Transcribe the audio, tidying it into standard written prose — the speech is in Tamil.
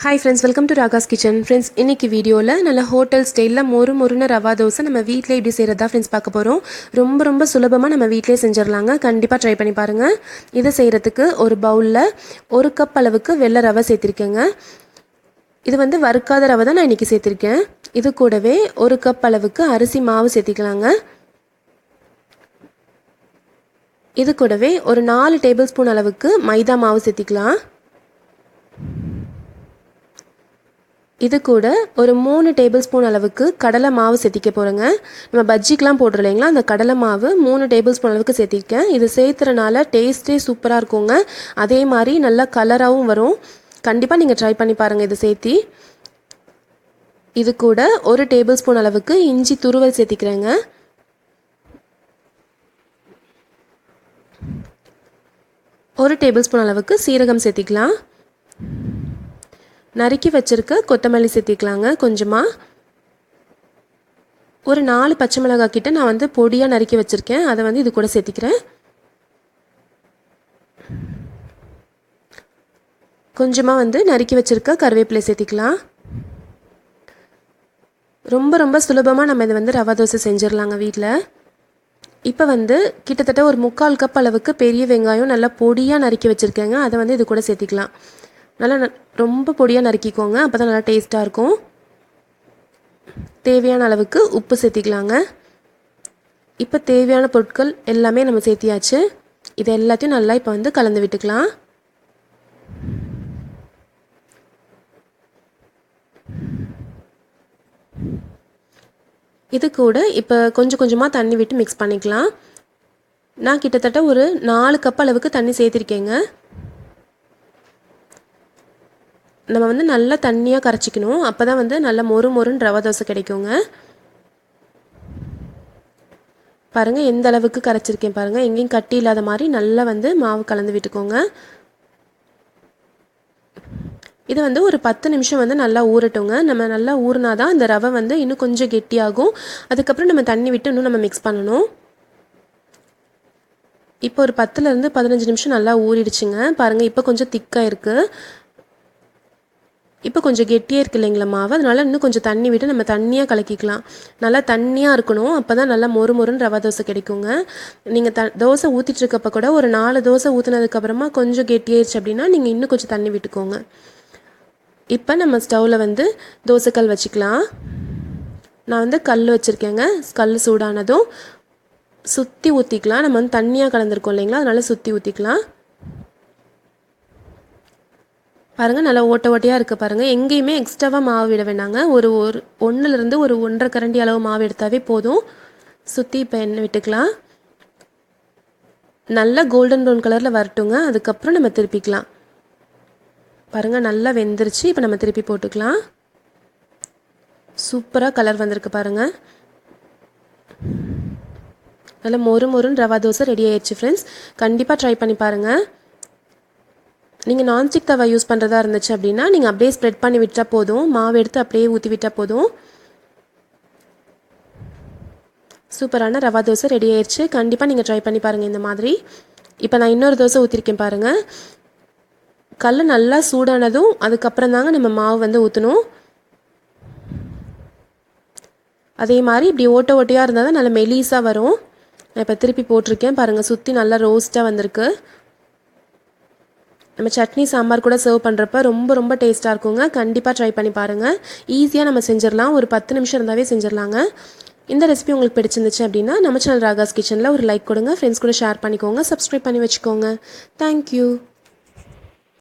Hi friends, welcome to Ragas kitchen. Friends, இன்னைக்கு வீடியோல நல்ல ஹோட்டல் ஸ்டைல்ல மொறுமொறுன ரவா தோசை நம்ம வீட்லயே எப்படி செய்யறதா friends பார்க்க போறோம். ரொம்ப சுலபமா நம்ம வீட்லயே செஞ்சிரலாங்க. கண்டிப்பா ட்ரை பண்ணி பாருங்க. இத செய்யிறதுக்கு ஒரு பவுல்ல 1 கப் அளவுக்கு வெள்ளை ரவை சேர்த்திருக்கேங்க. இது வந்து வறுக்காத ரவை தான் நான் இன்னைக்கு சேர்த்திருக்கேன். இது கூடவே 1 கப் அளவுக்கு அரிசி மாவு சேர்த்திக்கலாங்க. இது கூடவே ஒரு 4 டேபிள் ஸ்பூன் அளவுக்கு மைதா மாவு சேர்த்திக்கலாம். இது கூட ஒரு 3 டேபிள் ஸ்பூன் அளவுக்கு கடலை மாவு சேர்த்திக்க போகிறேங்க. நம்ம பஜ்ஜிக்கெலாம் போடுறோம் இல்லைங்களா, அந்த கடலை மாவு 3 டேபிள் ஸ்பூன் அளவுக்கு சேர்த்திருக்கேன். இது சேர்த்துறனால டேஸ்ட்டே சூப்பராக இருக்குங்க. அதே மாதிரி நல்லா கலராகவும் வரும். கண்டிப்பாக நீங்கள் ட்ரை பண்ணி பாருங்கள் இதை சேர்த்தி. இது கூட ஒரு டேபிள் ஸ்பூன் அளவுக்கு இஞ்சி துருவல் சேர்த்திக்கிறேங்க. ஒரு டேபிள் ஸ்பூன் அளவுக்கு சீரகம் சேர்த்திக்கலாம். நறுக்கி வச்சிருக்க கொத்தமல்லி சேர்த்திக்கலாங்க. கொஞ்சமாக ஒரு 4 பச்சை மிளகாய் கிட்ட நான் வந்து பொடியாக நறுக்கி வச்சுருக்கேன். அதை வந்து இது கூட சேர்த்திக்கிறேன். கொஞ்சமாக வந்து நறுக்கி வச்சுருக்க கருவேப்பிலை சேர்த்திக்கலாம். ரொம்ப சுலபமாக நம்ம இதை வந்து ரவா தோசை செஞ்சிடலாங்க வீட்டில். இப்போ வந்து கிட்டத்தட்ட ஒரு 3/4 கப் அளவுக்கு பெரிய வெங்காயம் நல்லா பொடியாக நறுக்கி வச்சுருக்கேங்க. அதை வந்து இது கூட சேர்த்திக்கலாம். நல்லா ரொம்ப பொடியாக நறுக்கிக்கோங்க, அப்போ தான் நல்லா டேஸ்ட்டாக இருக்கும். தேவையான அளவுக்கு உப்பு சேர்த்திக்கலாங்க. இப்போ தேவையான பொருட்கள் எல்லாமே நம்ம சேர்த்தியாச்சு. இது எல்லாத்தையும் நல்லா இப்போ வந்து கலந்து விட்டுக்கலாம். இது கூட இப்போ கொஞ்சமாக தண்ணி விட்டு மிக்ஸ் பண்ணிக்கலாம். நான் கிட்டத்தட்ட ஒரு 4 கப் அளவுக்கு தண்ணி சேர்த்திருக்கேங்க. நம்ம வந்து நல்லா தண்ணியாக கரைச்சிக்கணும், அப்போ தான் வந்து நல்லா மொறுன்னு ரவா தோசை கிடைக்குங்க. பாருங்கள் எந்த அளவுக்கு கரைச்சிருக்கேன் பாருங்கள். எங்கேயும் கட்டி இல்லாத மாதிரி நல்லா வந்து மாவு கலந்து விட்டுக்கோங்க. இது வந்து ஒரு 10 நிமிஷம் வந்து நல்லா ஊறட்டுங்க. நம்ம நல்லா ஊறினா தான் இந்த ரவை வந்து இன்னும் கொஞ்சம் கெட்டியாகும். அதுக்கப்புறம் நம்ம தண்ணி விட்டு இன்னும் நம்ம மிக்ஸ் பண்ணணும். இப்போ ஒரு 10லேருந்து 15 நிமிஷம் நல்லா ஊறிடுச்சுங்க. பாருங்கள் இப்போ கொஞ்சம் திக்காக இருக்குது. இப்போ கொஞ்சம் கெட்டியாக இருக்குது இல்லைங்களா மாவு, அதனால் இன்னும் கொஞ்சம் தண்ணி விட்டு நம்ம தண்ணியாக கலக்கிக்கலாம். நல்லா தண்ணியாக இருக்கணும், அப்போ தான் நல்லா மொறுன்னு ரவா தோசை கிடைக்குங்க. நீங்கள் தோசை ஊற்றிட்டுருக்கப்போ கூட ஒரு 4 தோசை ஊற்றினதுக்கப்புறமா கொஞ்சம் கெட்டியாயிடுச்சு அப்படின்னா நீங்கள் இன்னும் கொஞ்சம் தண்ணி விட்டுக்கோங்க. இப்போ நம்ம ஸ்டவ்வில் வந்து தோசைக்கல் வச்சுக்கலாம். நான் வந்து கல் வச்சுருக்கேங்க. கல் சூடானதும் சுற்றி ஊற்றிக்கலாம். நம்ம வந்து தண்ணியாக கலந்துருக்கோம் இல்லைங்களா, அதனால் சுற்றி ஊற்றிக்கலாம். பாருங்கள் நல்லா ஓட்டையாக இருக்குது பாருங்கள். எங்கேயுமே எக்ஸ்ட்ராவாக மாவு விட வேணாங்க. ஒரு 1லேருந்து ஒரு 1.5 கரண்டி அளவு மாவு எடுத்தாவே போதும். சுற்றி இப்போ எண்ணெய் விட்டுக்கலாம். நல்லா கோல்டன் ப்ரௌன் கலரில் வரட்டுங்க. அதுக்கப்புறம் நம்ம திருப்பிக்கலாம். பாருங்கள் நல்லா வெந்துருச்சு. இப்போ நம்ம திருப்பி போட்டுக்கலாம். சூப்பராக கலர் வந்திருக்கு பாருங்கள். நல்லா மொறுன்னு ரவா தோசை ரெடி ஆயிடுச்சு ஃப்ரெண்ட்ஸ். கண்டிப்பாக ட்ரை பண்ணி பாருங்கள். நீங்கள் நான்ஸ்டிக் தவா யூஸ் பண்ணுறதா இருந்துச்சு அப்படின்னா நீங்கள் அப்படியே ஸ்ப்ரெட் பண்ணி விட்டால் போதும். மாவு எடுத்து அப்படியே ஊற்றி விட்டால் போதும். சூப்பரான ரவா தோசை ரெடி ஆயிடுச்சு. கண்டிப்பாக நீங்கள் ட்ரை பண்ணி பாருங்கள் இந்த மாதிரி. இப்போ நான் இன்னொரு தோசை ஊற்றிருக்கேன் பாருங்கள். கல் நல்லா சூடானதும் அதுக்கப்புறம் தாங்க நம்ம மாவு வந்து ஊற்றணும். அதே மாதிரி இப்படி ஓட்டையாக இருந்தால் தான் நல்லா மெலிசாக வரும். நான் இப்போ திருப்பி போட்டிருக்கேன் பாருங்கள். சுற்றி நல்லா ரோஸ்ட்டாக வந்திருக்கு. நம்ம சட்னி சாம்பார் கூட சர்வ் பண்ணுறப்ப ரொம்ப டேஸ்ட்டாக இருக்குங்க. கண்டிப்பாக ட்ரை பண்ணி பாருங்கள். ஈஸியாக நம்ம செஞ்சிடலாம். ஒரு 10 நிமிஷம் இருந்தாவே செஞ்சிடலாங்க. இந்த ரெசிபி உங்களுக்கு பிடிச்சிருந்துச்சு அப்படின்னா நம்ம சேனல் ராகாஸ் கிச்சனில் ஒரு லைக் கொடுங்க. ஃப்ரெண்ட்ஸ் கூட ஷேர் பண்ணிக்கோங்க. சப்ஸ்கிரைப் பண்ணி வச்சுக்கோங்க. தேங்க்யூ.